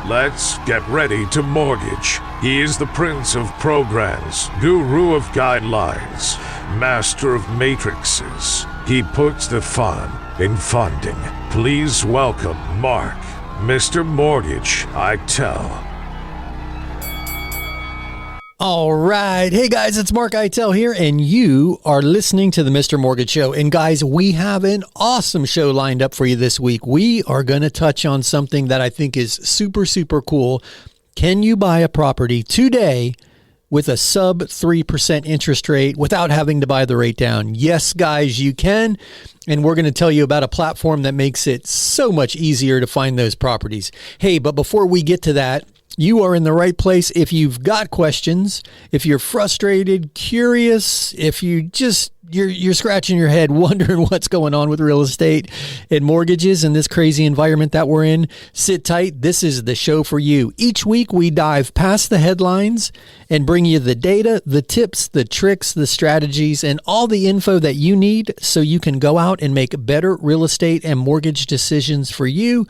Let's get ready to mortgage. He is the prince of programs, guru of guidelines, master of matrices. He puts the fun in funding. Please welcome Mark, Mr. Mortgage, Eitel. All right. Hey, guys, it's Mark Eitel here, and you are listening to the Mr. Mortgage Show. And, guys, we have an awesome show lined up for you this week. We are going to touch on something that I think is super, super cool. Can you buy a property today with a sub 3% interest rate without having to buy the rate down? Yes, guys, you can. And we're going to tell you about a platform that makes it so much easier to find those properties. Hey, but before we get to that, you are in the right place. If you've got questions, if you're frustrated, curious, if you're scratching your head wondering what's going on with real estate and mortgages in this crazy environment that we're in, sit tight. This is the show for you. Each week we dive past the headlines and bring you the data, the tips, the tricks, the strategies, and all the info that you need so you can go out and make better real estate and mortgage decisions for you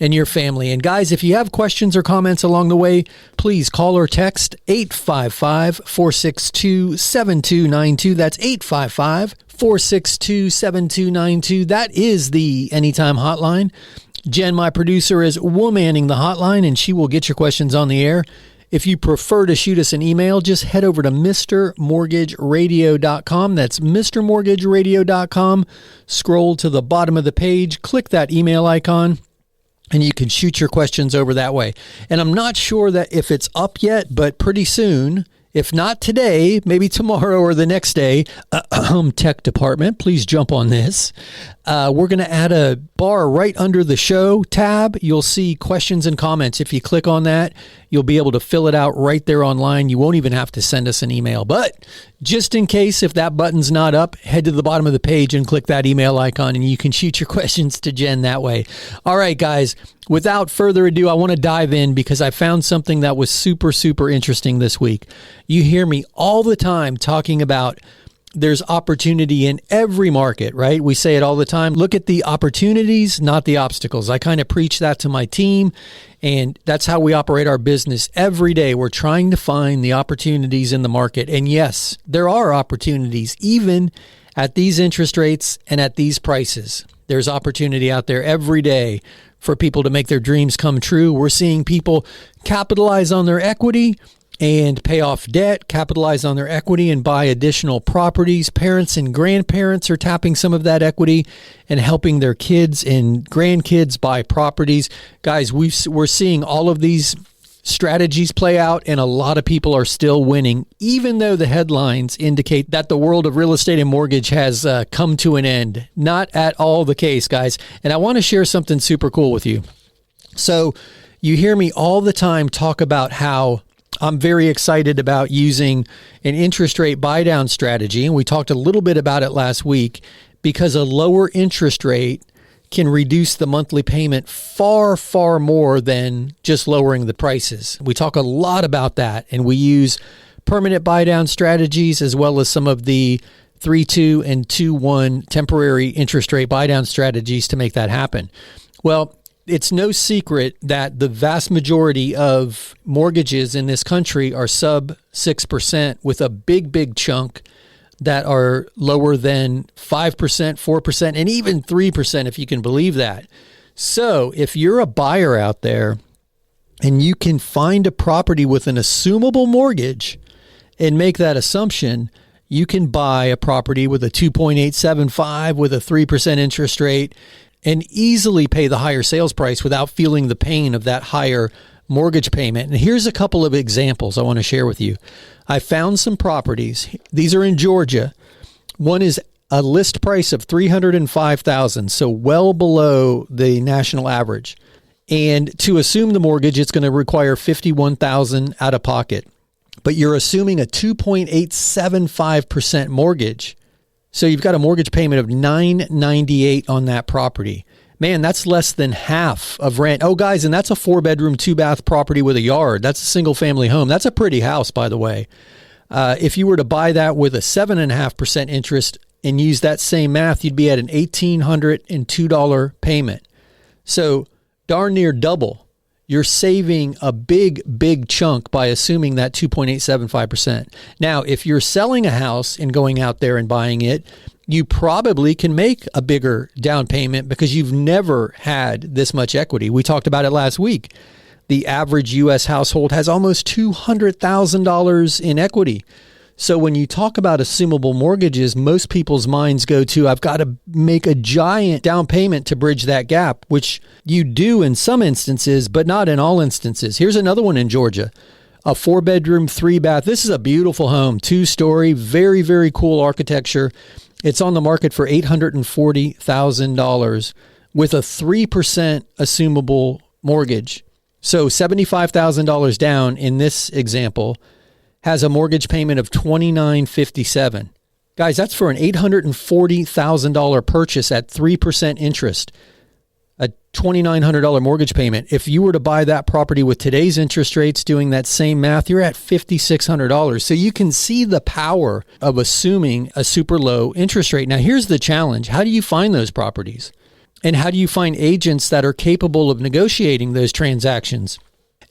and your family. And guys, if you have questions or comments along the way, please call or text 855-462-7292. That's 855-462-7292. That is the Anytime hotline. Jen, my producer, is womanning the hotline, and she will get your questions on the air. If you prefer to shoot us an email, just head over to mrmortgageradio.com. That's mrmortgageradio.com. Scroll to the bottom of the page, click that email icon, and you can shoot your questions over that way. And I'm not sure that if it's up yet, but pretty soon, if not today, maybe tomorrow or the next day, tech department, please jump on this. We're going to add a bar right under the show tab. You'll see questions and comments. If you click on that, you'll be able to fill it out right there online. You won't even have to send us an email. But just in case, if that button's not up, head to the bottom of the page and click that email icon, and you can shoot your questions to Jen that way. All right, guys, without further ado, I want to dive in because I found something that was super, super interesting this week. You hear me all the time talking about there's opportunity in every market, right? We say it all the time. Look at the opportunities, not the obstacles. I kind of preach that to my team, and that's how we operate our business every day. We're trying to find the opportunities in the market. And yes, there are opportunities even at these interest rates and at these prices. There's opportunity out there every day for people to make their dreams come true. We're seeing people capitalize on their equity and pay off debt, capitalize on their equity and buy additional properties. Parents and grandparents are tapping some of that equity and helping their kids and grandkids buy properties. Guys, we're seeing all of these strategies play out, and a lot of people are still winning, even though the headlines indicate that the world of real estate and mortgage has come to an end. Not at all the case, guys. And I want to share something super cool with you. So you hear me all the time talk about how I'm very excited about using an interest rate buy down strategy. And we talked a little bit about it last week because a lower interest rate can reduce the monthly payment far, far more than just lowering the prices. We talk a lot about that, and we use permanent buy down strategies as well as some of the 3-2 and 2-1 temporary interest rate buy down strategies to make that happen. Well, it's no secret that the vast majority of mortgages in this country are sub 6% with a big, big chunk that are lower than 5%, 4%, and even 3%, if you can believe that. So if you're a buyer out there and you can find a property with an assumable mortgage and make that assumption, you can buy a property with a 2.875 with a 3% interest rate and easily pay the higher sales price without feeling the pain of that higher mortgage payment. And here's a couple of examples I want to share with you. I found some properties. These are in Georgia. One is a list price of $305,000, so well below the national average. And to assume the mortgage, it's going to require $51,000 out of pocket. But you're assuming a 2.875% mortgage. So you've got a mortgage payment of $998 on that property. Man, that's less than half of rent. Oh, guys, and that's a 4-bedroom, 2-bath property with a yard. That's a single-family home. That's a pretty house, by the way. If you were to buy that with a 7.5% interest and use that same math, you'd be at an $1,802 payment. So darn near double you're saving a big chunk by assuming that 2.875%. Now, if you're selling a house and going out there and buying it, you probably can make a bigger down payment because you've never had this much equity. We talked about it last week. The average U.S. household has almost $200,000 in equity. So when you talk about assumable mortgages, most people's minds go to, I've got to make a giant down payment to bridge that gap, which you do in some instances, but not in all instances. Here's another one in Georgia, a 4-bedroom, 3-bath. This is a beautiful home, 2-story, very, very cool architecture. It's on the market for $840,000 with a 3% assumable mortgage. So $75,000 down in this example, has a mortgage payment of $2,957. Guys, that's for an $840,000 purchase at 3% interest, a $2,900 mortgage payment. If you were to buy that property with today's interest rates, doing that same math, you're at $5,600. So you can see the power of assuming a super low interest rate. Now, here's the challenge. How do you find those properties? And how do you find agents that are capable of negotiating those transactions?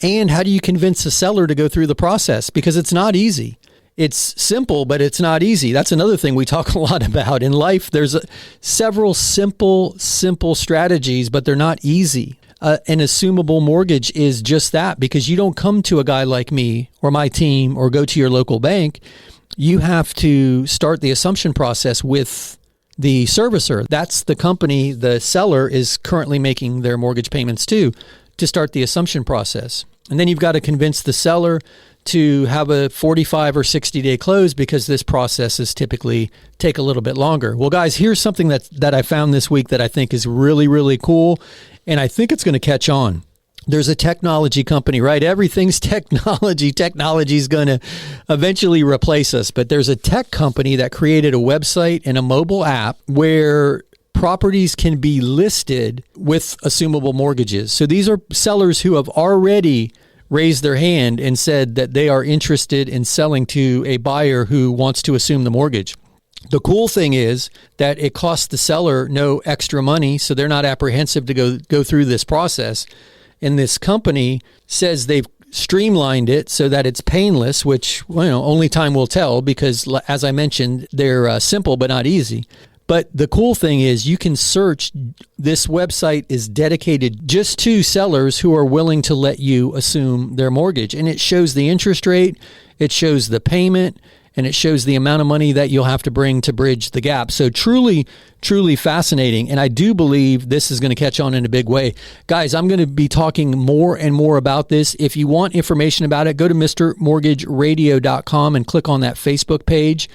And how do you convince a seller to go through the process? Because it's not easy. It's simple, but it's not easy. That's another thing we talk a lot about. In life, there's several simple strategies, but they're not easy. An assumable mortgage is just that, because you don't come to a guy like me or my team or go to your local bank. You have to start the assumption process with the servicer. That's the company the seller is currently making their mortgage payments to start the assumption process. And then you've got to convince the seller to have a 45 or 60-day close, because this process is typically take a little bit longer. Well, guys, here's something that I found this week that I think is really, really cool, and I think it's going to catch on. There's a technology company, right? Everything's technology. Technology is going to eventually replace us, but there's a tech company that created a website and a mobile app where properties can be listed with assumable mortgages. So these are sellers who have already raised their hand and said that they are interested in selling to a buyer who wants to assume the mortgage. The cool thing is that it costs the seller no extra money, so they're not apprehensive to go through this process. And this company says they've streamlined it so that it's painless, which only time will tell, because as I mentioned, they're simple but not easy. But the cool thing is you can search. This website is dedicated just to sellers who are willing to let you assume their mortgage. And it shows the interest rate, it shows the payment, and it shows the amount of money that you'll have to bring to bridge the gap. So truly, truly fascinating. And I do believe this is going to catch on in a big way. Guys, I'm going to be talking more and more about this. If you want information about it, go to mrmortgageradio.com and click on that Facebook page.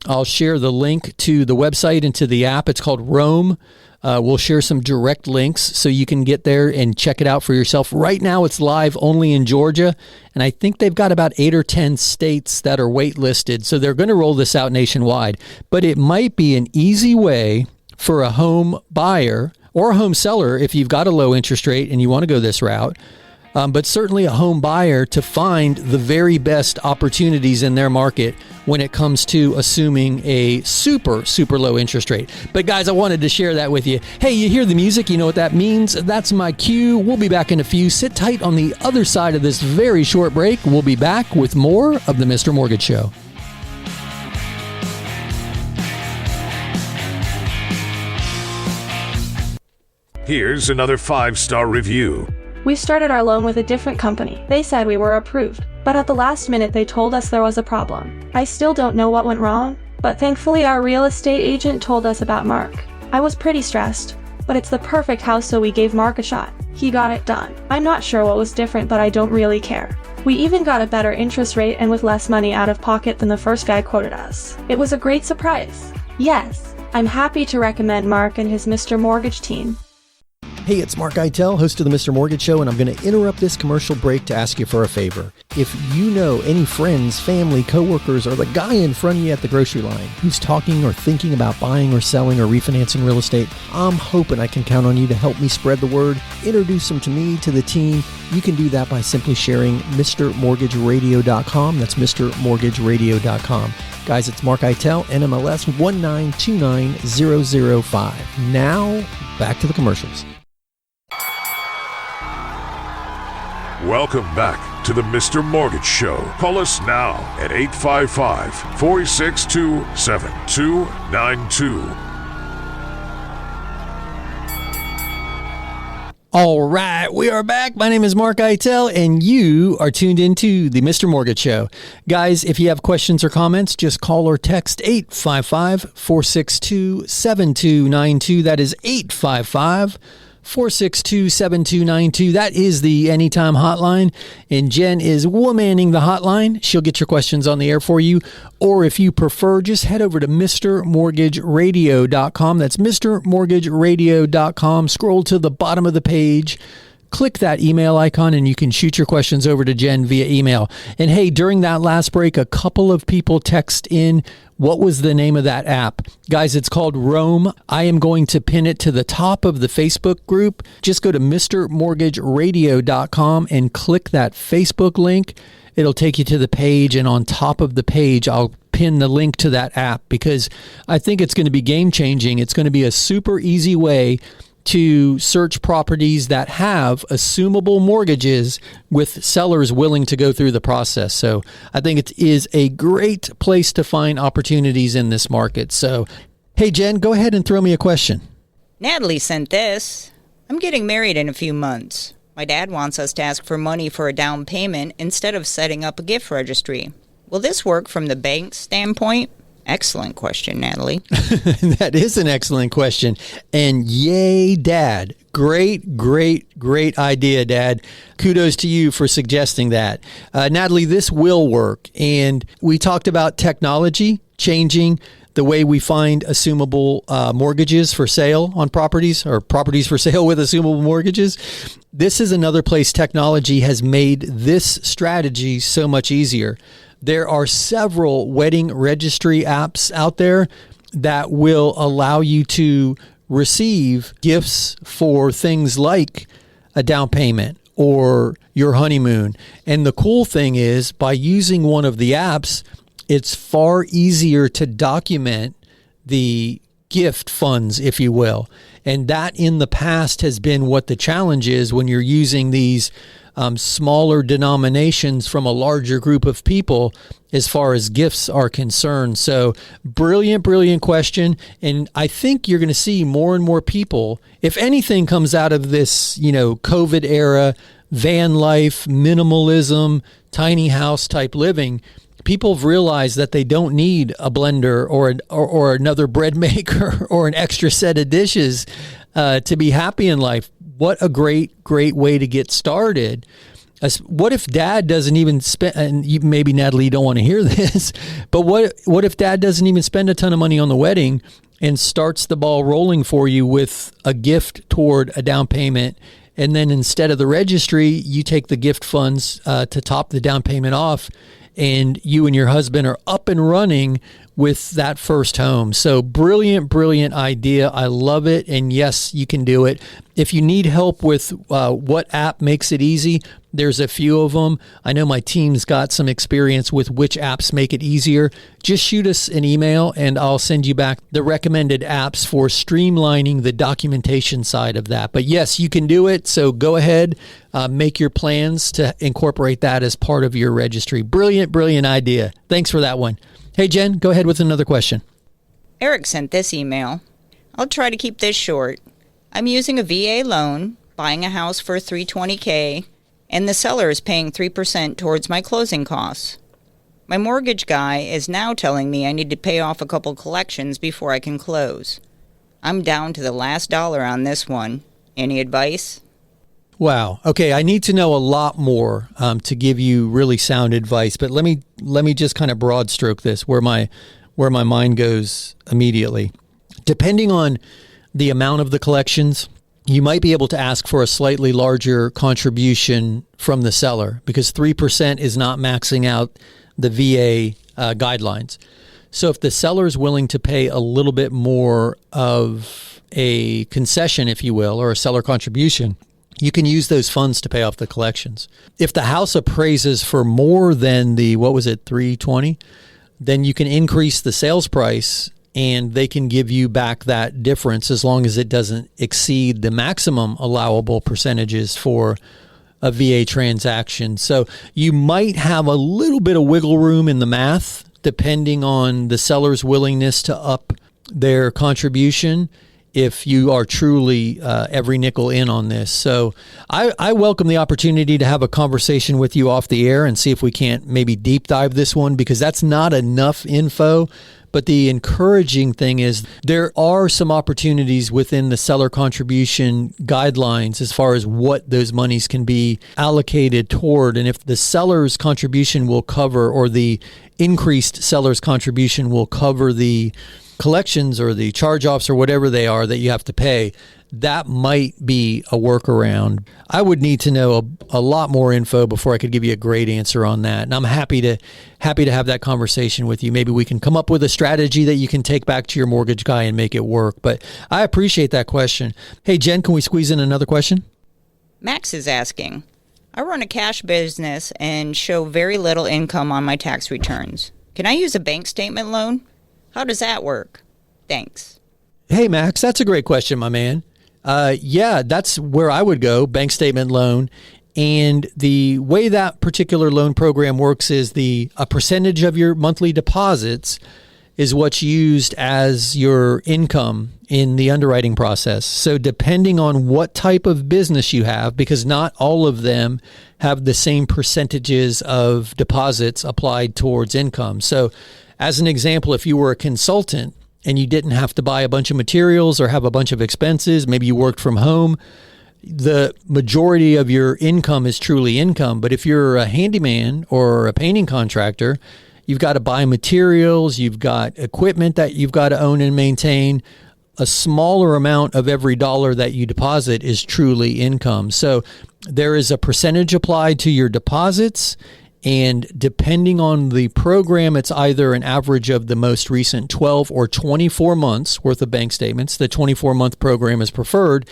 I'll share the link to the website and to the app. It's called Roam. We'll share some direct links so you can get there and check it out for yourself. Right now, it's live only in Georgia, and I think they've got about 8 or 10 states that are waitlisted. So they're going to roll this out nationwide. But it might be an easy way for a home buyer or a home seller, if you've got a low interest rate and you want to go this route, but certainly a home buyer, to find the very best opportunities in their market when it comes to assuming a super, super low interest rate. But guys, I wanted to share that with you. Hey, you hear the music, you know what that means. That's my cue. We'll be back in a few. Sit tight on the other side of this very short break. We'll be back with more of the Mr. Mortgage Show. Here's another 5-star review. We started our loan with a different company. They said we were approved, but at the last minute they told us there was a problem. I still don't know what went wrong, but thankfully our real estate agent told us about Mark. I was pretty stressed, but it's the perfect house, so we gave Mark a shot. He got it done. I'm not sure what was different, but I don't really care. We even got a better interest rate and with less money out of pocket than the first guy quoted us. It was a great surprise. Yes, I'm happy to recommend Mark and his Mr. Mortgage team. Hey, it's Mark Eitel, host of the Mr. Mortgage Show, and I'm going to interrupt this commercial break to ask you for a favor. If you know any friends, family, coworkers, or the guy in front of you at the grocery line who's talking or thinking about buying or selling or refinancing real estate, I'm hoping I can count on you to help me spread the word, introduce them to me, to the team. You can do that by simply sharing mrmortgageradio.com. That's mrmortgageradio.com. Guys, it's Mark Eitel, NMLS 1929005. Now, back to the commercials. Welcome back to the Mr. Mortgage Show. Call us now at 855-462-7292. All right, we are back. My name is Mark Eitel, and you are tuned into the Mr. Mortgage Show. Guys, if you have questions or comments, just call or text 855-462-7292. That is 855-462-7292. That is the Anytime hotline, and Jen is womaning the hotline. She'll get your questions on the air for you, or if you prefer, just head over to mrmortgageradio.com. That's mrmortgageradio.com. Scroll to the bottom of the page, click that email icon, and you can shoot your questions over to Jen via email. And hey, during that last break, a couple of people text in, what was the name of that app? Guys, it's called Roam. I am going to pin it to the top of the Facebook group. Just go to mrmortgageradio.com and click that Facebook link. It'll take you to the page, and on top of the page, I'll pin the link to that app because I think it's going to be game-changing. It's going to be a super easy way to search properties that have assumable mortgages with sellers willing to go through the process. So I think it is a great place to find opportunities in this market. So, hey, Jen, go ahead and throw me a question. Natalie sent this. I'm getting married in a few months. My dad wants us to ask for money for a down payment instead of setting up a gift registry. Will this work from the bank's standpoint? Excellent question, Natalie. That is an excellent question. And yay, Dad. Great idea, Dad. Kudos to you for suggesting that. Natalie, this will work. And we talked about technology changing the way we find assumable mortgages for sale on properties, or properties for sale with assumable mortgages. This is another place technology has made this strategy so much easier. There are several wedding registry apps out there that will allow you to receive gifts for things like a down payment or your honeymoon. And the cool thing is, by using one of the apps, it's far easier to document the gift funds, if you will. And that in the past has been what the challenge is when you're using these smaller denominations from a larger group of people as far as gifts are concerned. So brilliant question. And I think you're going to see more and more people, if anything comes out of this, COVID era, van life, minimalism, tiny house type living, people have realized that they don't need a blender or another bread maker or an extra set of dishes to be happy in life. What a great way to get started. What if Dad doesn't even spend, and maybe Natalie, you don't want to hear this, but what if Dad doesn't even spend a ton of money on the wedding and starts the ball rolling for you with a gift toward a down payment? And then instead of the registry, you take the gift funds to top the down payment off, and you and your husband are up and running with that first home. So brilliant idea. I love it. And yes, you can do it. If you need help with what app makes it easy, there's a few of them. I know my team's got some experience with which apps make it easier. Just shoot us an email and I'll send you back the recommended apps for streamlining the documentation side of that. But yes, you can do it. So go ahead, make your plans to incorporate that as part of your registry. Brilliant idea. Thanks for that one. Hey, Jen, go ahead with another question. Eric sent this email. I'll try to keep this short. I'm using a VA loan, buying a house for $320K, and the seller is paying 3% towards my closing costs. My mortgage guy is now telling me I need to pay off a couple collections before I can close. I'm down to the last dollar on this one. Any advice? Wow. Okay, I need to know a lot more to give you really sound advice, but let me just kind of broad stroke this where my mind goes immediately. Depending on the amount of the collections, you might be able to ask for a slightly larger contribution from the seller because 3% is not maxing out the VA guidelines. So if the seller is willing to pay a little bit more of a concession, if you will, or a seller contribution, you can use those funds to pay off the collections. If the house appraises for more than the, $320, then you can increase the sales price and they can give you back that difference as long as it doesn't exceed the maximum allowable percentages for a VA transaction. So you might have a little bit of wiggle room in the math, depending on the seller's willingness to up their contribution if you are truly every nickel in on this. So I welcome the opportunity to have a conversation with you off the air and see if we can't maybe deep dive this one, because that's not enough info. But the encouraging thing is there are some opportunities within the seller contribution guidelines as far as what those monies can be allocated toward. And if the seller's contribution will cover, or the increased seller's contribution will cover the collections or the charge-offs or whatever they are that you have to pay, that might be a workaround. I would need to know a lot more info before I could give you a great answer on that. And I'm happy to have that conversation with you. Maybe we can come up with a strategy that you can take back to your mortgage guy and make it work. But I appreciate that question. Hey, Jen, can we squeeze in another question? Max is asking, I run a cash business and show very little income on my tax returns. Can I use a bank statement loan? How does that work? Thanks. Hey, Max, that's a great question, my man. Yeah, that's where I would go, bank statement loan. And the way that particular loan program works is a percentage of your monthly deposits is what's used as your income in the underwriting process. So depending on what type of business you have, because not all of them have the same percentages of deposits applied towards income. So as an example, if you were a consultant and you didn't have to buy a bunch of materials or have a bunch of expenses, maybe you worked from home, the majority of your income is truly income. But if you're a handyman or a painting contractor, you've got to buy materials, you've got equipment that you've got to own and maintain. A smaller amount of every dollar that you deposit is truly income. So there is a percentage applied to your deposits. And depending on the program, it's either an average of the most recent 12 or 24 months worth of bank statements. The 24-month program is preferred.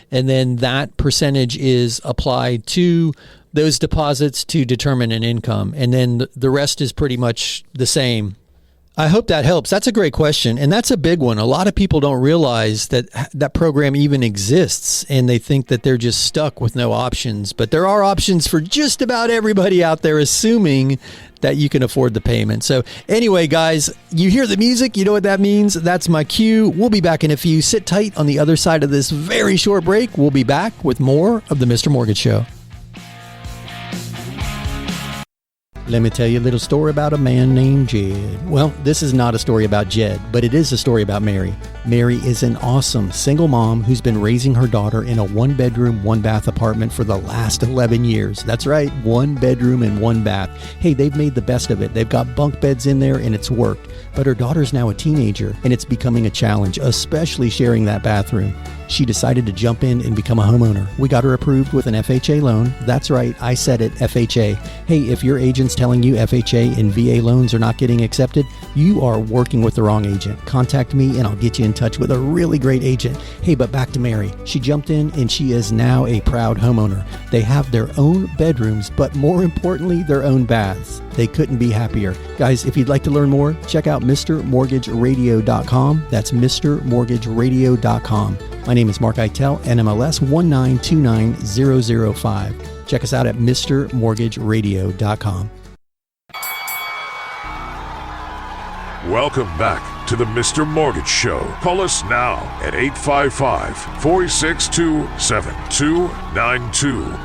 And then that percentage is applied to those deposits to determine an income. And then the rest is pretty much the same. I hope that helps. That's a great question. And that's a big one. A lot of people don't realize that that program even exists, and they think that they're just stuck with no options. But there are options for just about everybody out there, assuming that you can afford the payment. So anyway, guys, you hear the music. You know what that means. That's my cue. We'll be back in a few. Sit tight on the other side of this very short break. We'll be back with more of the Mr. Mortgage Show. Let me tell you a little story about a man named Jed. Well, this is not a story about Jed, but it is a story about Mary. Mary is an awesome single mom who's been raising her daughter in a 1-bedroom, 1-bath apartment for the last 11 years. That's right, 1 bedroom and 1 bath. Hey, they've made the best of it. They've got bunk beds in there and it's worked. But her daughter's now a teenager and it's becoming a challenge, especially sharing that bathroom. She decided to jump in and become a homeowner. We got her approved with an FHA loan. That's right, I said it, FHA. Hey, if your agent's telling you FHA and VA loans are not getting accepted, you are working with the wrong agent. Contact me and I'll get you in touch with a really great agent. Hey, but back to Mary. She jumped in and she is now a proud homeowner. They have their own bedrooms, but more importantly, their own baths. They couldn't be happier. Guys, if you'd like to learn more, check out MrMortgageRadio.com. That's MrMortgageRadio.com. My name is Mark Eitel, NMLS 1929005. Check us out at MrMortgageRadio.com. Welcome back to the Mr. Mortgage Show. Call us now at 855-462-7292.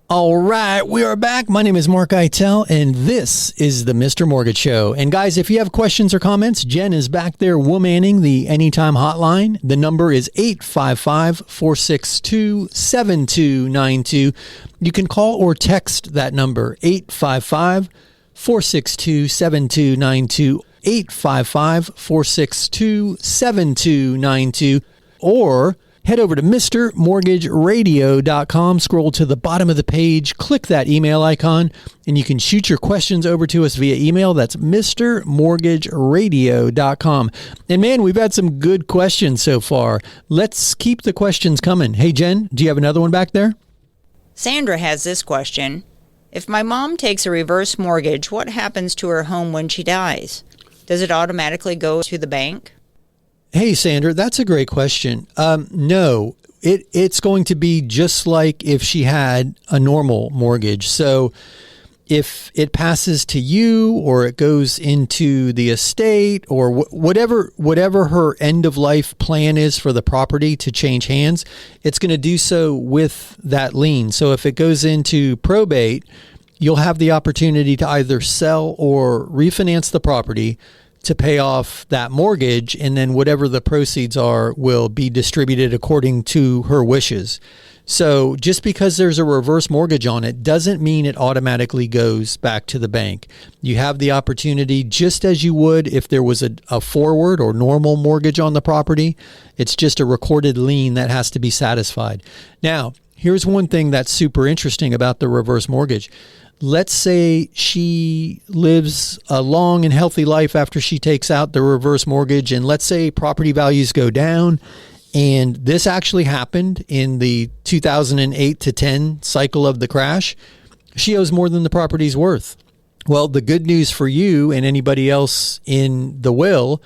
All right, we are back. My name is Mark Eitel, and this is the Mr. Mortgage Show. And guys, if you have questions or comments, Jen is back there womaning the Anytime hotline. The number is 855-462-7292. You can call or text that number, 855-462-7292, 855-462-7292, or head over to MrMortgageRadio.com, scroll to the bottom of the page, click that email icon, and you can shoot your questions over to us via email. That's MrMortgageRadio.com. And man, we've had some good questions so far. Let's keep the questions coming. Hey, Jen, do you have another one back there? Sandra has this question. If my mom takes a reverse mortgage, what happens to her home when she dies? Does it automatically go to the bank? Hey, Sandra, that's a great question. No, it's going to be just like if she had a normal mortgage. So if it passes to you or it goes into the estate or whatever her end of life plan is for the property to change hands, it's going to do so with that lien. So if it goes into probate, you'll have the opportunity to either sell or refinance the property to pay off that mortgage, and then whatever the proceeds are will be distributed according to her wishes. So just because there's a reverse mortgage on it doesn't mean it automatically goes back to the bank. You have the opportunity, just as you would if there was a forward or normal mortgage on the property. It's just a recorded lien that has to be satisfied. Now, here's one thing that's super interesting about the reverse mortgage. Let's say she lives a long and healthy life after she takes out the reverse mortgage, and let's say property values go down. And this actually happened in the 2008 to 10 cycle of the crash. She owes more than the property's worth. Well, the good news for you and anybody else in the will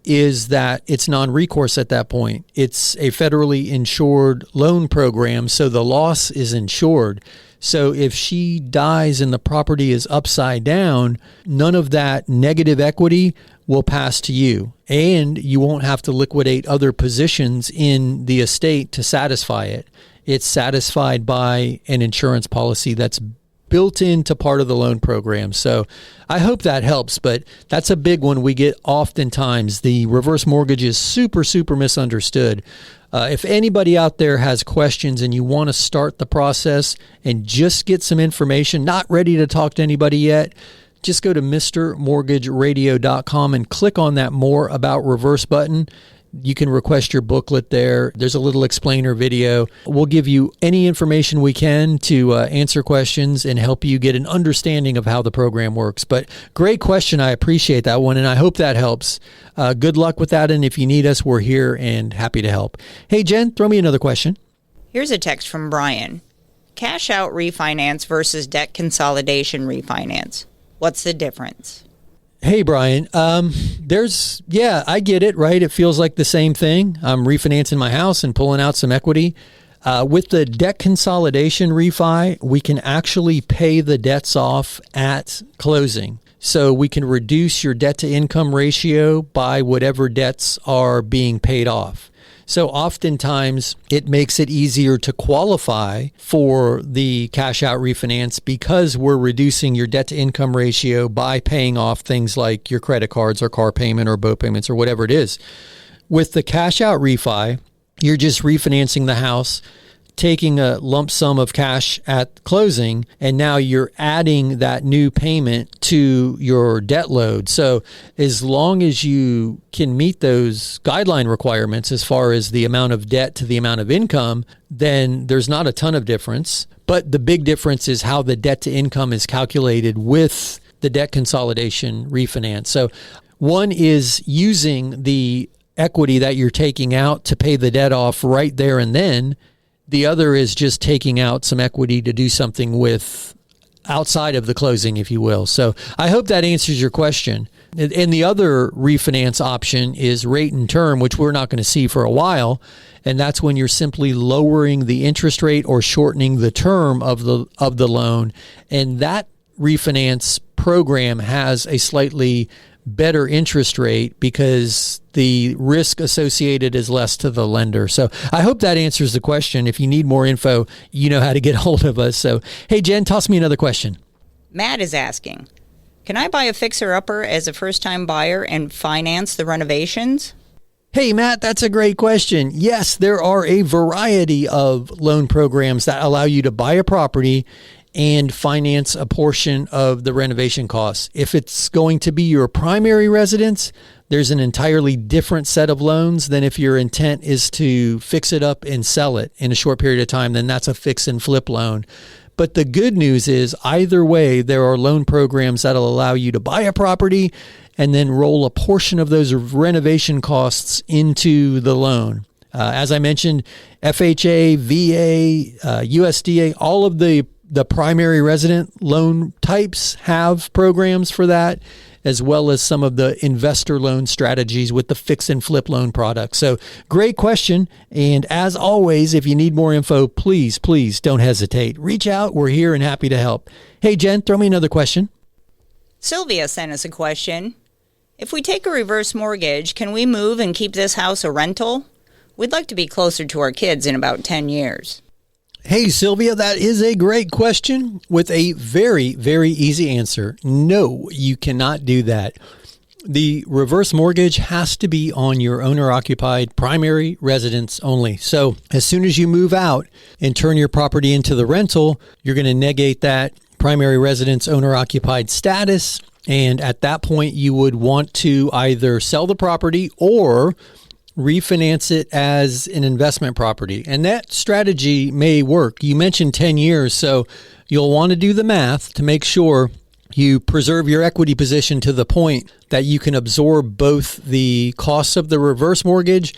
is that it's non-recourse at that point. It's a federally insured loan program, so the loss is insured. So if she dies and the property is upside down, none of that negative equity will pass to you, and you won't have to liquidate other positions in the estate to satisfy it. It's satisfied by an insurance policy that's built into part of the loan program. So I hope that helps, but that's a big one we get oftentimes. The reverse mortgage is super, super misunderstood. If anybody out there has questions and you want to start the process and just get some information, not ready to talk to anybody yet, just go to mrmortgageradio.com and click on that More About Reverse button. You can request your booklet there. There's a little explainer video. We'll give you any information we can to answer questions and help you get an understanding of how the program works. But great question. I appreciate that one, and I hope that helps. Good luck with that, and if you need us, we're here and happy to help. Hey, Jen, throw me another question. Here's a text from Brian. Cash out refinance versus debt consolidation refinance. What's the difference? Hey, Brian, I get it, right? It feels like the same thing. I'm refinancing my house and pulling out some equity. With the debt consolidation refi, we can actually pay the debts off at closing. So we can reduce your debt to income ratio by whatever debts are being paid off. So oftentimes it makes it easier to qualify for the cash out refinance because we're reducing your debt to income ratio by paying off things like your credit cards or car payment or boat payments or whatever it is. With the cash out refi, you're just refinancing the house, taking a lump sum of cash at closing, and now you're adding that new payment to your debt load. So as long as you can meet those guideline requirements as far as the amount of debt to the amount of income, then there's not a ton of difference. But the big difference is how the debt to income is calculated with the debt consolidation refinance. So one is using the equity that you're taking out to pay the debt off right there and then. The other is just taking out some equity to do something with outside of the closing, if you will. So I hope that answers your question. And the other refinance option is rate and term, which we're not going to see for a while. And that's when you're simply lowering the interest rate or shortening the term of the loan. And that refinance program has a slightly better interest rate because the risk associated is less to the lender. So I hope that answers the question. If you need more info, you know how to get hold of us. So, hey, Jen, toss me another question. Matt is asking, can I buy a fixer-upper as a first-time buyer and finance the renovations? Hey, Matt, that's a great question. Yes, there are a variety of loan programs that allow you to buy a property and finance a portion of the renovation costs. If it's going to be your primary residence, there's an entirely different set of loans than if your intent is to fix it up and sell it in a short period of time, then that's a fix and flip loan. But the good news is either way, there are loan programs that'll allow you to buy a property and then roll a portion of those renovation costs into the loan. As I mentioned, FHA, VA, USDA, all of the primary resident loan types have programs for that. as well as some of the investor loan strategies with the fix and flip loan product. So great question. And as always, if you need more info, please don't hesitate. Reach out. We're here and happy to help. Hey, Jen, throw me another question. Sylvia sent us a question. If we take a reverse mortgage, can we move and keep this house a rental? We'd like to be closer to our kids in about 10 years. Hey, Sylvia, that is a great question with a very, very easy answer. No, you cannot do that. The reverse mortgage has to be on your owner-occupied primary residence only. So as soon as you move out and turn your property into the rental, you're going to negate that primary residence owner-occupied status. And at that point, you would want to either sell the property or refinance it as an investment property. And that strategy may work. You mentioned 10 years, so you'll want to do the math to make sure you preserve your equity position to the point that you can absorb both the costs of the reverse mortgage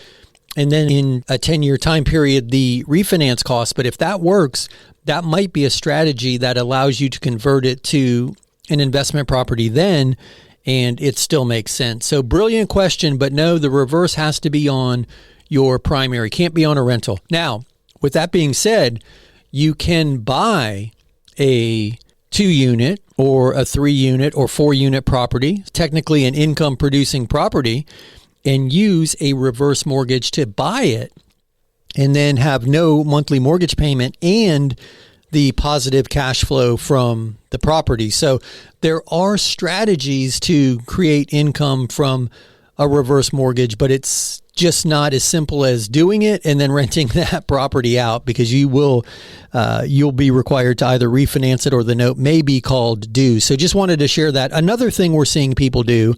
and then in a 10-year time period, the refinance costs. But if that works, that might be a strategy that allows you to convert it to an investment property then, and it still makes sense. So brilliant question, but no, the reverse has to be on your primary. Can't be on a rental. Now, with that being said, you can buy a 2-unit or a 3-unit or 4-unit property, technically an income producing property, and use a reverse mortgage to buy it and then have no monthly mortgage payment and the positive cash flow from the property. So there are strategies to create income from a reverse mortgage, but it's just not as simple as doing it and then renting that property out, because you'll be required to either refinance it or the note may be called due. So just wanted to share that. Another thing we're seeing people do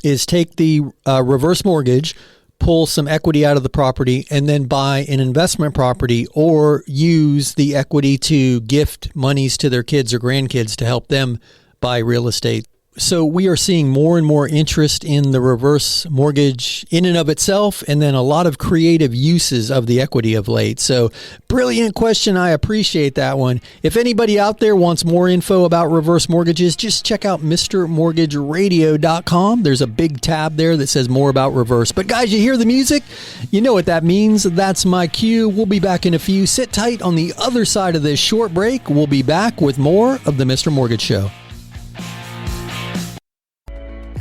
is take the reverse mortgage, pull some equity out of the property, and then buy an investment property or use the equity to gift monies to their kids or grandkids to help them buy real estate. So we are seeing more and more interest in the reverse mortgage in and of itself, and then a lot of creative uses of the equity of late. So brilliant question. I appreciate that one. If anybody out there wants more info about reverse mortgages, just check out mrmortgageradio.com. There's a big tab there that says more about reverse. But guys, you hear the music? You know what that means. That's my cue. We'll be back in a few. Sit tight on the other side of this short break. We'll be back with more of the Mr. Mortgage Show.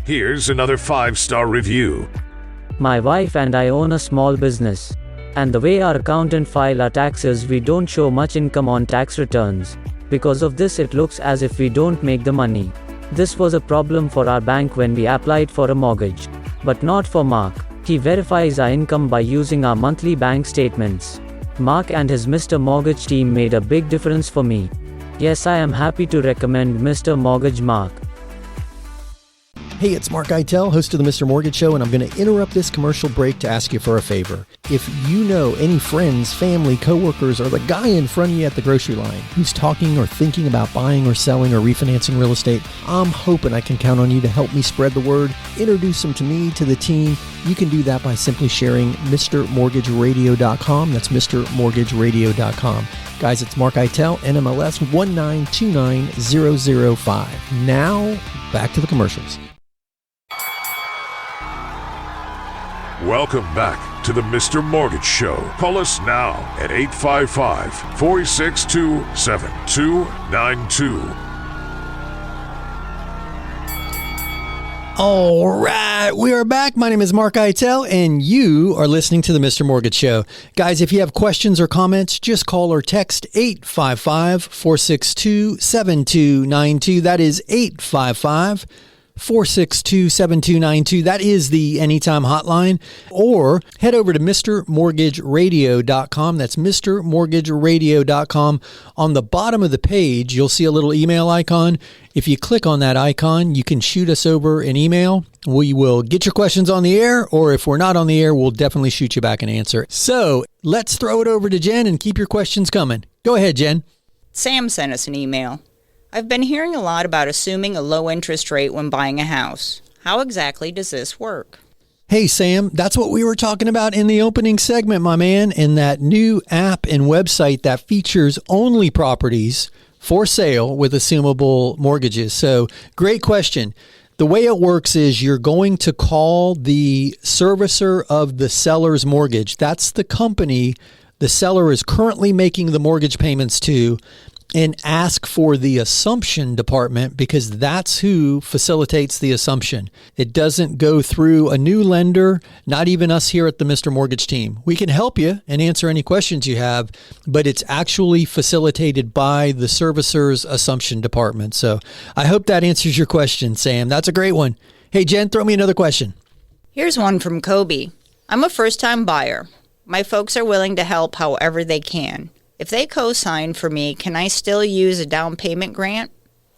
Here's another 5-star review. My wife and I own a small business. And the way our accountant file our taxes, we don't show much income on tax returns. Because of this, it looks as if we don't make the money. This was a problem for our bank when we applied for a mortgage. But not for Mark. He verifies our income by using our monthly bank statements. Mark and his Mr. Mortgage team made a big difference for me. Yes, I am happy to recommend Mr. Mortgage Mark. Hey, it's Mark Eitel, host of the Mr. Mortgage Show, and I'm going to interrupt this commercial break to ask you for a favor. If you know any friends, family, coworkers, or the guy in front of you at the grocery line who's talking or thinking about buying or selling or refinancing real estate, I'm hoping I can count on you to help me spread the word, introduce them to me, to the team. You can do that by simply sharing mrmortgageradio.com. That's mrmortgageradio.com. Guys, it's Mark Eitel, NMLS 1929005. Now, back to the commercials. Welcome back to the Mr. Mortgage Show. Call us now at 855-462-7292. All right, we are back. My name is Mark Eitel, and you are listening to the Mr. Mortgage Show. Guys, if you have questions or comments, just call or text 855-462-7292. That is 855-462-7292. That is the Anytime hotline. Or head over to mrmortgageradio.com. That's mrmortgageradio.com. On the bottom of the page, you'll see a little email icon. If you click on that icon, you can shoot us over an email. We will get your questions on the air, or if we're not on the air, we'll definitely shoot you back an answer. So let's throw it over to Jen and keep your questions coming. Go ahead, Jen. Sam sent us an email. I've been hearing a lot about assuming a low interest rate when buying a house. How exactly does this work? Hey, Sam, that's what we were talking about in the opening segment, my man, in that new app and website that features only properties for sale with assumable mortgages. So great question. The way it works is you're going to call the servicer of the seller's mortgage. That's the company the seller is currently making the mortgage payments to, and ask for the assumption department, because that's who facilitates the assumption. It doesn't go through a new lender, not even us here at the Mr. Mortgage team. We can help you and answer any questions you have, but it's actually facilitated by the servicer's assumption department. So I hope that answers your question, Sam. That's a great one. Hey, Jen, throw me another question. Here's one from Kobe. I'm a first-time buyer. My folks are willing to help however they can. If they co-sign for me, can I still use a down payment grant?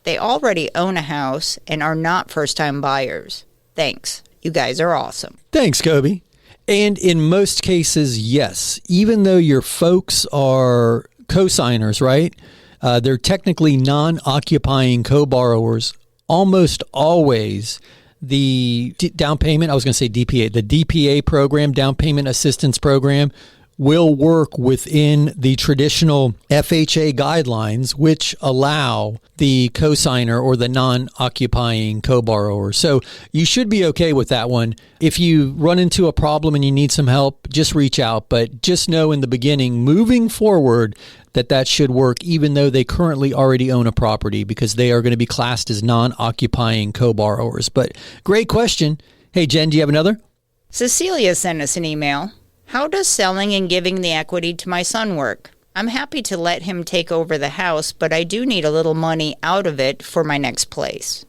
They already own a house and are not first-time buyers. Thanks. You guys are awesome. Thanks, Kobe. And in most cases, yes. Even though your folks are co-signers, right? They're technically non-occupying co-borrowers. Almost always the down payment, I was going to say DPA, the DPA program, down payment assistance program, will work within the traditional FHA guidelines, which allow the cosigner or the non-occupying co-borrower. So you should be okay with that one. If you run into a problem and you need some help, just reach out. But just know in the beginning, moving forward, that should work even though they currently already own a property, because they are going to be classed as non-occupying co-borrowers. But great question. Hey, Jen, do you have another? Cecilia sent us an email. How does selling and giving the equity to my son work? I'm happy to let him take over the house, but I do need a little money out of it for my next place.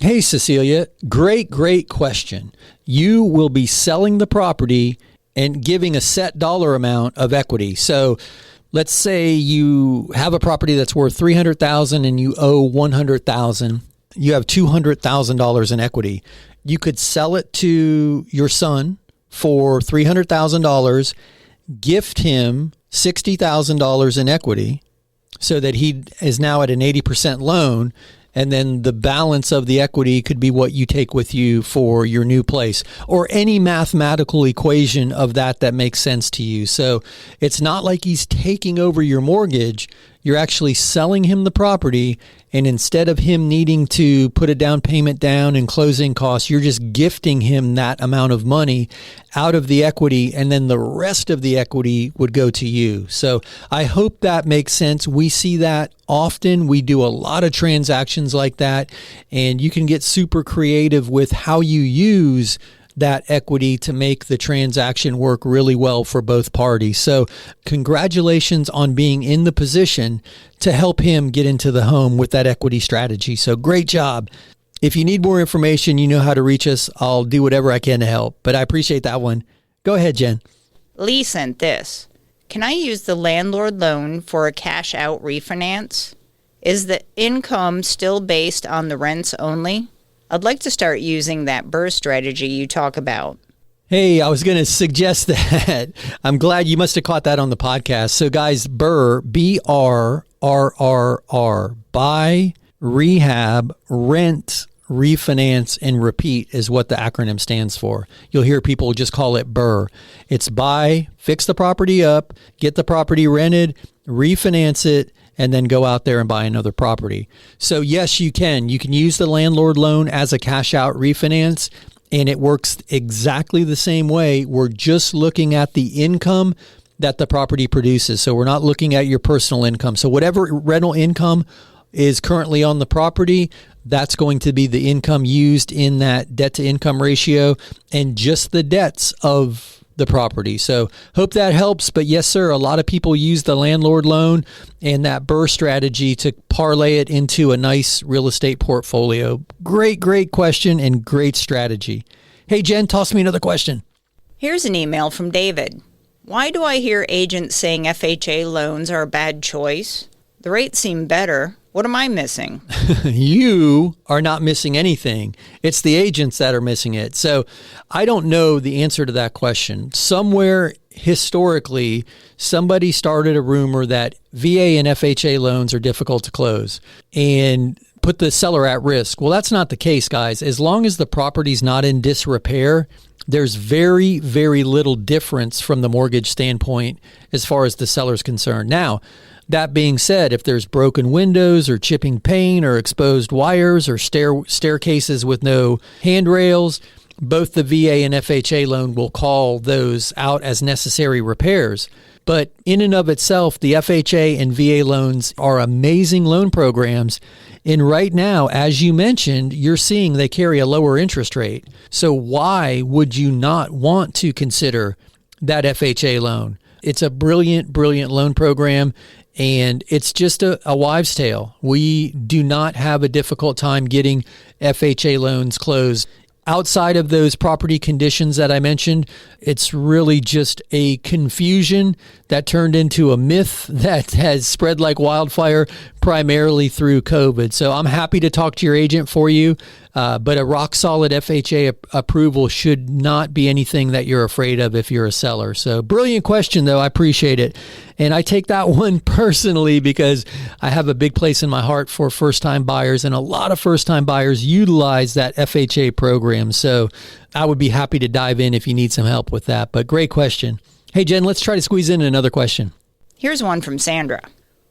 Hey, Cecilia, great question. You will be selling the property and giving a set dollar amount of equity. So let's say you have a property that's worth $300,000 and you owe $100,000. You have $200,000 in equity. You could sell it to your son for $300,000, gift him $60,000 in equity so that he is now at an 80% loan, and then the balance of the equity could be what you take with you for your new place, or any mathematical equation of that makes sense to you. So it's not like he's taking over your mortgage. You're actually selling him the property, and instead of him needing to put a down payment down and closing costs, you're just gifting him that amount of money out of the equity, and then the rest of the equity would go to you. So I hope that makes sense. We see that often. We do a lot of transactions like that, and you can get super creative with how you use that equity to make the transaction work really well for both parties. So congratulations on being in the position to help him get into the home with that equity strategy. So great job. If you need more information, you know how to reach us. I'll do whatever I can to help, but I appreciate that one. Go ahead, Jen. Lee sent this. Can I use the landlord loan for a cash out refinance? Is the income still based on the rents only? I'd like to start using that BRRRR strategy you talk about. Hey, I was going to suggest that. I'm glad you must have caught that on the podcast. So guys, BRRRR, B-R-R-R-R, buy, rehab, rent, refinance, and repeat is what the acronym stands for. You'll hear people just call it BRRRR. It's buy, fix the property up, get the property rented, refinance it, and then go out there and buy another property. So yes, you can. You can use the landlord loan as a cash out refinance, and it works exactly the same way. We're just looking at the income that the property produces. So we're not looking at your personal income. So whatever rental income is currently on the property, that's going to be the income used in that debt to income ratio, and just the debts of the property. So hope that helps. But yes, sir, a lot of people use the landlord loan and that BRRRR strategy to parlay it into a nice real estate portfolio. Great question and great strategy. Hey, Jen, toss me another question. Here's an email from David. Why do I hear agents saying FHA loans are a bad choice? The rates seem better. What am I missing? You are not missing anything. It's the agents that are missing it. So I don't know the answer to that question. Somewhere historically, somebody started a rumor that VA and FHA loans are difficult to close and put the seller at risk. Well, that's not the case, guys. As long as the property's not in disrepair, there's very, very little difference from the mortgage standpoint as far as the seller's concerned. Now, That being said, if there's broken windows or chipping paint or exposed wires or staircases with no handrails, both the VA and FHA loan will call those out as necessary repairs. But in and of itself, the FHA and VA loans are amazing loan programs. And right now, as you mentioned, you're seeing they carry a lower interest rate. So why would you not want to consider that FHA loan? It's a brilliant, brilliant loan program. And it's just a wives' tale. We do not have a difficult time getting FHA loans closed. Outside of those property conditions that I mentioned, it's really just a confusion that turned into a myth that has spread like wildfire, primarily through COVID. So I'm happy to talk to your agent for you, but a rock-solid FHA approval should not be anything that you're afraid of if you're a seller. So brilliant question, though. I appreciate it. And I take that one personally because I have a big place in my heart for first-time buyers, and a lot of first-time buyers utilize that FHA program. So I would be happy to dive in if you need some help with that. But great question. Hey, Jen, let's try to squeeze in another question. Here's one from Sandra.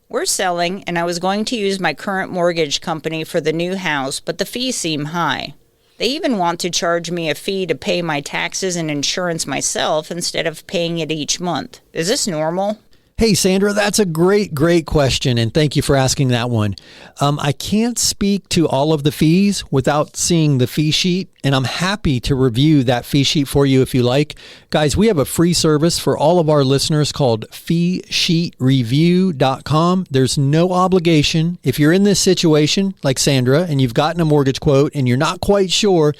We're selling, and I was going to use my current mortgage company for the new house, but the fees seem high. They even want to charge me a fee to pay my taxes and insurance myself instead of paying it each month. Is this normal? Hey, Sandra, that's a great, great question, and thank you for asking that one. I can't speak to all of the fees without seeing the fee sheet, and I'm happy to review that fee sheet for you if you like. Guys, we have a free service for all of our listeners called feesheetreview.com. There's no obligation. If you're in this situation, like Sandra, and you've gotten a mortgage quote and you're not quite sure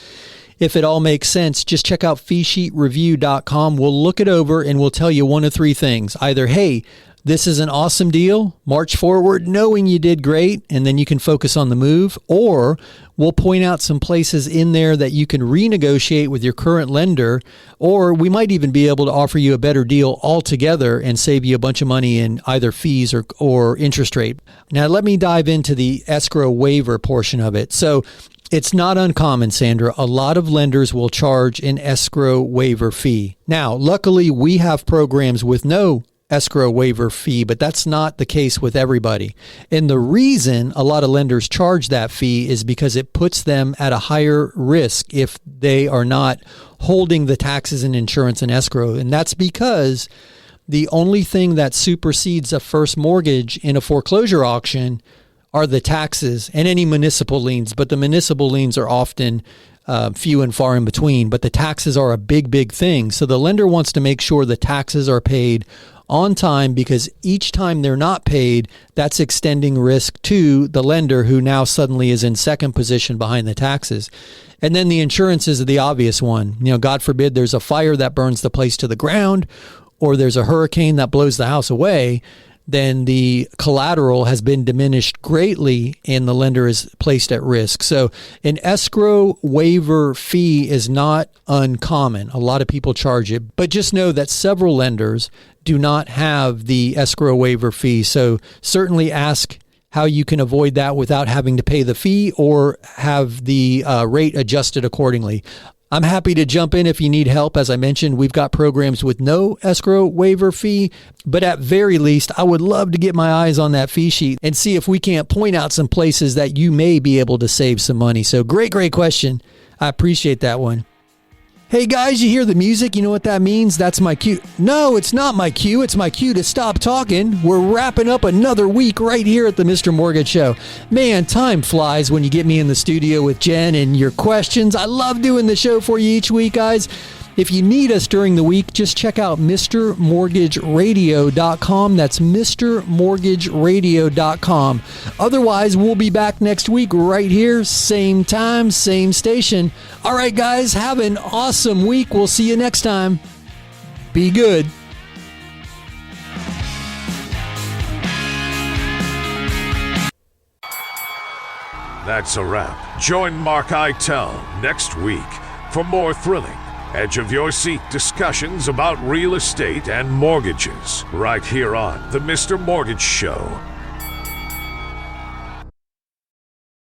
if it all makes sense, just check out feesheetreview.com. We'll look it over and we'll tell you one of three things. Either, hey, this is an awesome deal, march forward knowing you did great, and then you can focus on the move. Or we'll point out some places in there that you can renegotiate with your current lender, or we might even be able to offer you a better deal altogether and save you a bunch of money in either fees or interest rate. Now, let me dive into the escrow waiver portion of it. So it's not uncommon, Sandra. A lot of lenders will charge an escrow waiver fee. Now, luckily, we have programs with no escrow waiver fee, but that's not the case with everybody. And the reason a lot of lenders charge that fee is because it puts them at a higher risk if they are not holding the taxes and insurance and escrow. And that's because the only thing that supersedes a first mortgage in a foreclosure auction are the taxes and any municipal liens, but the municipal liens are often few and far in between, but the taxes are a big, big thing. So the lender wants to make sure the taxes are paid on time, because each time they're not paid, that's extending risk to the lender, who now suddenly is in second position behind the taxes. And then the insurance is the obvious one. You know, God forbid there's a fire that burns the place to the ground, or there's a hurricane that blows the house away, then the collateral has been diminished greatly and the lender is placed at risk. So an escrow waiver fee is not uncommon. A lot of people charge it, but just know that several lenders do not have the escrow waiver fee. So certainly ask how you can avoid that without having to pay the fee or have the rate adjusted accordingly. I'm happy to jump in if you need help. As I mentioned, we've got programs with no escrow waiver fee, but at very least, I would love to get my eyes on that fee sheet and see if we can't point out some places that you may be able to save some money. So great question. I appreciate that one. Hey guys, you hear the music? You know what that means? That's my cue. No, it's not my cue. It's my cue to stop talking. We're wrapping up another week right here at the Mr. Mortgage Show. Man, time flies when you get me in the studio with Jen and your questions. I love doing the show for you each week, guys. If you need us during the week, just check out mrmortgageradio.com. That's mrmortgageradio.com. Otherwise, we'll be back next week right here, same time, same station. All right, guys, have an awesome week. We'll see you next time. Be good. That's a wrap. Join Mark Eitel next week for more thrilling, edge-of-your-seat discussions about real estate and mortgages right here on The Mr. Mortgage Show.